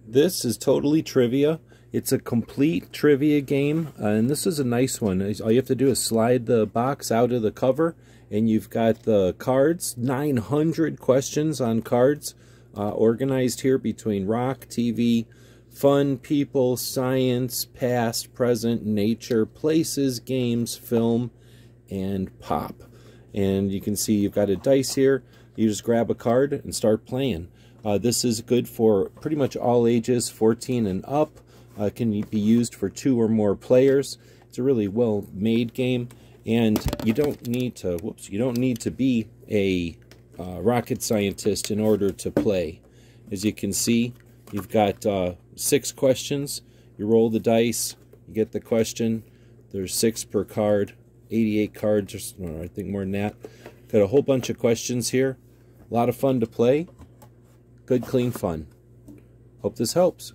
This is totally trivia. It's a complete trivia game, and this is a nice one. All you have to do is slide the box out of the cover, and you've got the cards, 900 questions on cards, organized here between rock, TV, fun, people, science, past, present, nature, places, games, film, and pop. And you can see you've got a dice here. You just grab a card and start playing. This is good for pretty much all ages, 14 and up. Can be used for 2 or more players. It's a really well-made game, and you don't need to be a rocket scientist in order to play. As you can see, you've got 6 questions. You roll the dice, you get the question. There's 6 per card, 88 cards, or I think more than that. Got a whole bunch of questions here. A lot of fun to play. Good, clean fun. Hope this helps.